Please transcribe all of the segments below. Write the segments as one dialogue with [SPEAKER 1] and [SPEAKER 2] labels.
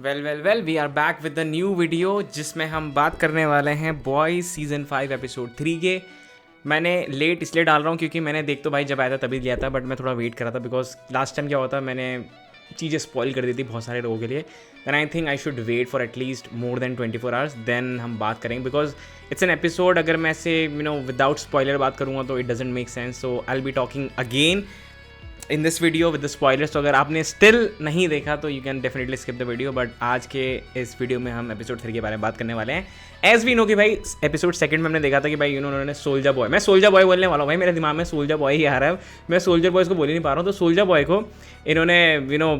[SPEAKER 1] Well we are back with the new video जिसमें हम बात करने वाले हैं बॉयज़ सीज़न 5 एपिसोड 3 के। मैंने लेट इसलिए डाल रहा हूँ क्योंकि मैंने देख तो भाई जब आया था तभी लिया था, बट मैं थोड़ा वेट कर रहा था बिकॉज लास्ट टाइम क्या हुआ था, मैंने चीज़ें स्पॉइल कर दी थी बहुत सारे लोगों के लिए। Then I think I should wait for at least more than 24 hours, then हम बात करेंगे बिकॉज इट्स एन एपिसोड। अगर मैं ऐसे विदाउट स्पॉइलर बात करूँगा तो it doesn't make sense, so I will be talking again in this video with the spoilers. तो अगर आपने स्टिल नहीं देखा तो you can definitely skip the video, but आज के इस वीडियो में हम एपिसोड 3 के बारे में बात करने वाले हैं। एज वी नो कि भाई एपिसोड 2 में हमने देखा था कि भाई उन्होंने सोल्जर बॉय, मैं सोल्जर बॉय बोलने वाला हूँ भाई, मेरे दिमाग में सोल्जर बॉय ही आ रहा है, मैं सोल्जर बॉय को बोल ही नहीं पा रहा हूँ। तो सोल्जर बॉय को इन्होंने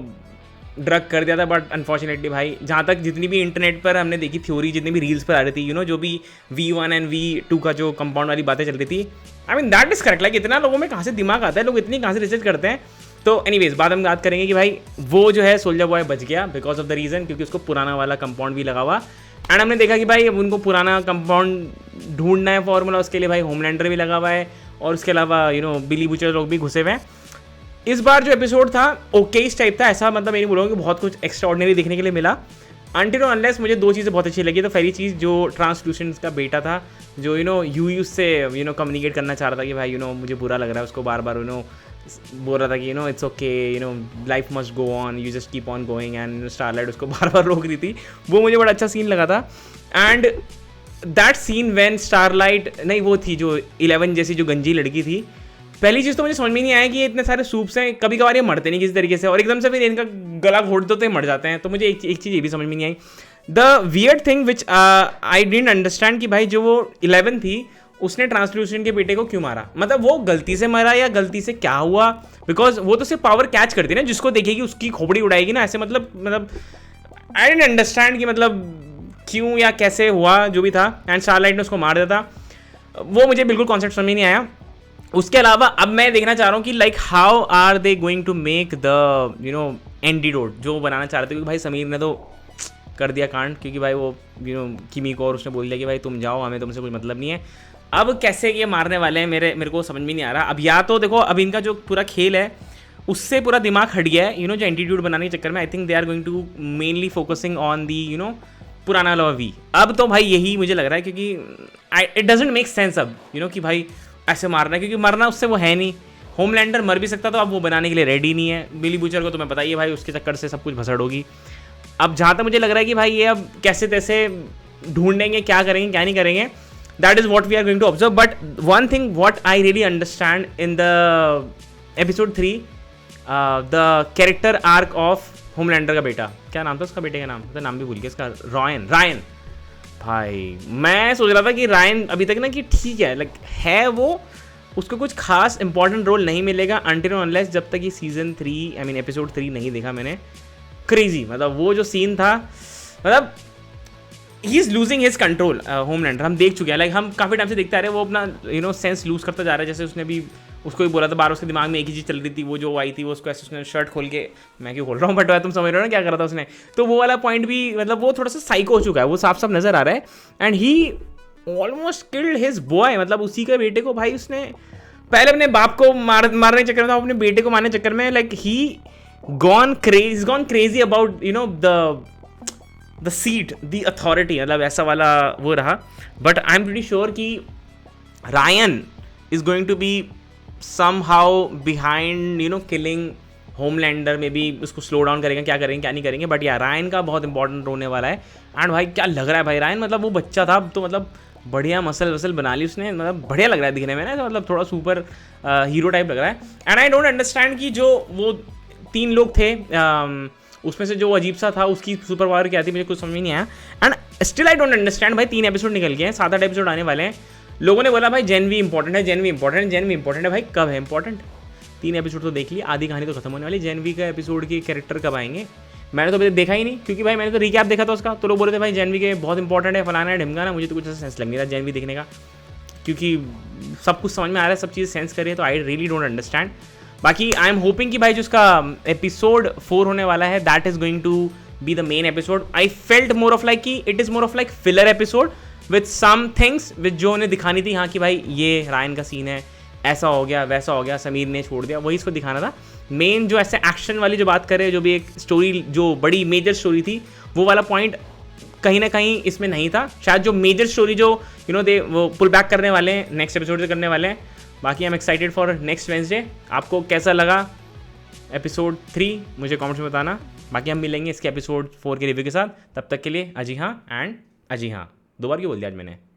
[SPEAKER 1] ड्रग कर दिया था, बट अनफॉर्चुनेटली भाई जहाँ तक जितनी भी इंटरनेट पर हमने देखी थ्योरी, जितनी भी रील्स पर आ रही थी जो भी V1 एंड V2 का जो कंपाउंड वाली बातें चल रही थी, I mean that is correct. Like इतना लोगों में कहाँ से दिमाग आता है, लोग इतनी कहाँ से रिसर्च करते हैं। तो एनीवेज बाद हम बात करेंगे कि भाई वो जो है सोल्जर बॉय बच गया बिकॉज ऑफ द रीज़न क्योंकि उसको पुराना वाला कंपाउंड भी लगा हुआ, एंड हमने देखा कि भाई अब उनको पुराना कंपाउंड ढूंढना है फॉर्मूला, उसके लिए भाई होमलैंडर भी लगा हुआ है और उसके अलावा बिली बुचर लोग भी घुसे हुए हैं। इस बार जो एपिसोड था ओके इस टाइप था, ऐसा मतलब मैं नहीं बोलूँगा कि बहुत कुछ एक्स्ट्रा ऑर्डिनरी देखने के लिए मिला। अनटिल और अनलेस मुझे दो चीज़ें बहुत अच्छी लगी। तो पहली चीज़ जो ट्रांसल्यूसेंट का बेटा था जो यू से कम्युनिकेट करना चाह रहा था कि भाई मुझे बुरा लग रहा है, उसको बार बार बोल रहा था कि it's okay, life must go on, you just keep on going, and starlight उसको बार बार रोक रही थी। वो मुझे बड़ा अच्छा सीन लगा था। And that scene when Starlight नहीं वो थी जो 11 जैसी जो गंजी लड़की थी, पहली चीज़ तो मुझे समझ में नहीं आया कि ये इतने सारे सूप्स हैं, कभी कभार ये मरते नहीं किसी तरीके से और एकदम से फिर इनका गला घोट दो तो ये मर जाते हैं। तो मुझे एक चीज़ ये भी समझ में नहीं आई, the weird thing which I didn't understand कि भाई जो वो 11 थी उसने ट्रांसल्यूसेंट के बेटे को क्यों मारा, मतलब वो गलती से मरा या गलती से क्या हुआ, बिकॉज वो तो सिर्फ पावर कैच करती है ना, जिसको देखेगी उसकी खोपड़ी उड़ाएगी ना, ऐसे मतलब आई डिडंट अंडरस्टैंड कि मतलब क्यों या कैसे हुआ जो भी था। एंड स्टारलाइट ने उसको मार दिया था, वो मुझे बिल्कुल कॉन्सेप्ट समझ में नहीं आया। उसके अलावा अब मैं देखना चाह रहा हूँ कि like how are they going to make the antidote जो बनाना चाह रहे थे, क्योंकि भाई समीर ने तो कर दिया कांड, क्योंकि भाई वो किमी को और उसने बोल दिया कि भाई तुम जाओ, हमें तुमसे कुछ मतलब नहीं है। अब कैसे ये मारने वाले हैं मेरे को समझ में नहीं आ रहा। अब या तो देखो अब इनका जो पूरा खेल है उससे पूरा दिमाग हट गया है जो एंटीट्यूड बनाने के चक्कर में। I think they are going to mainly focusing on the पुराना वाला वी। अब तो भाई यही मुझे लग रहा है क्योंकि इट डजेंट मेक सेंस अब कि भाई ऐसे मारना है, क्योंकि मरना उससे वो है नहीं। होमलैंडर मर भी सकता तो अब वो बनाने के लिए रेडी नहीं है। बिली बुचर को तो मैं पता ही है भाई उसके चक्कर से सब कुछ भसड़ होगी। अब जहाँ तक मुझे लग रहा है कि भाई ये अब कैसे तैसे ढूंढेंगे, क्या करेंगे क्या नहीं करेंगे, that is what we are going to observe. But one thing what I really understand in the episode 3, the character arc of Homelander का बेटा, क्या नाम था उसका बेटे का नाम भी भूल गया इसका, रायन। भाई मैं सोच रहा था कि रायन अभी तक ना कि ठीक है लाइक है वो, उसको कुछ खास इंपॉर्टेंट रोल नहीं मिलेगा अनटिल अनलेस जब तक ये सीजन 3 आई मीन एपिसोड 3 नहीं देखा मैंने। क्रेजी मतलब वो जो सीन था, मतलब he is losing his control. Homelander हम देख चुके हैं, लाइक हम काफ़ी टाइम से देखते आ रहे हैं वो अपना सेंस लूज करता जा रहा है। जैसे उसने भी उसको भी बोला था, बार उसके दिमाग में एक ही चीज़ चल रही थी, वो जो आई थी वो उसको ऐसे उसने शर्ट खोल के, मैं क्यों खोल रहा हूँ बट तुम समझ रहे हो ना क्या कर रहा था उसने। तो वो वाला पॉइंट भी मतलब वो थोड़ा सा साइको हो चुका है, वो साफ साफ नज़र आ रहा है। And he almost killed his boy, मतलब उसी के बेटे को भाई उसने पहले अपने बाप को मारने के चक्कर में, अपने बेटे को मारने के चक्कर में like he gone crazy about the seat the authority, मतलब ऐसा वाला वो रहा। But I am pretty sure कि Ryan is going to be somehow behind killing Homelander में भी, उसको स्लो डाउन करेंगे, क्या करेंगे क्या नहीं करेंगे, बट यार रायन का बहुत इंपॉर्टेंट होने वाला है। एंड भाई क्या लग रहा है भाई रायन, मतलब वो बच्चा था तो मतलब बढ़िया मसल वसल बना ली उसने, मतलब बढ़िया लग रहा है दिखने में ना, मतलब थोड़ा सुपर हीरो टाइप लग रहा है। एंड आई डोंट अंडरस्टैंड कि जो वो 3 लोग थे उसमें से जो अजीब सा था उसकी सुपर पावर क्या थी, मुझे कुछ समझ नहीं आया। And still I don't understand भाई 3 एपिसोड निकल गए हैं, 7-8 एपिसोड आने वाले हैं। लोगों ने बोला भाई जेनवी इंपॉर्टेंट है, भाई कब है इंपॉर्टेंट? 3 एपिसोड तो देख लिया, आधी कहानी तो खत्म होने वाली। जेनवी का एपिसोड के कैरेक्टर कब आएंगे? मैंने तो अभी देखा ही नहीं, क्योंकि भाई मैंने तो रिकैप देखा था उसका, तो लोग बोले थे भाई जेनवी के बहुत इंपॉर्टेंट है, फलाना है ढिमकाना। मुझे तो कुछ ऐसा सेंस लग नहीं रहा जेनवी देखने का, क्योंकि सब कुछ समझ में आ रहा है, सब चीज़ सेंस कर रही है, तो आई रियली डोंट अंडरस्टैंड। बाकी आई एम होपिंग कि भाई जो उसका एपिसोड 4 होने वाला है that is going to be the main episode. I felt more of like कि it is more of like filler episode with some things with जो उन्हें दिखानी थी, हाँ कि भाई ये रायन का सीन है, ऐसा हो गया वैसा हो गया, समीर ने छोड़ दिया, वही इसको दिखाना था। मेन जो ऐसे एक्शन वाली जो बात कर रहे हैं, जो भी एक स्टोरी जो बड़ी मेजर स्टोरी थी वो वाला पॉइंट कहीं ना कहीं इसमें नहीं था। शायद जो मेजर स्टोरी जो दे वो पुल बैक करने वाले हैं नेक्स्ट एपिसोड से करने वाले हैं। बाकी I am excited for next Wednesday. आपको कैसा लगा एपिसोड 3 मुझे कमेंट्स में बताना। बाकी हम मिलेंगे इसके एपिसोड 4 के रिव्यू के साथ। तब तक के लिए अजी हाँ एंड अजी हाँ। 2 बार क्यों बोल दिया आज मैंने।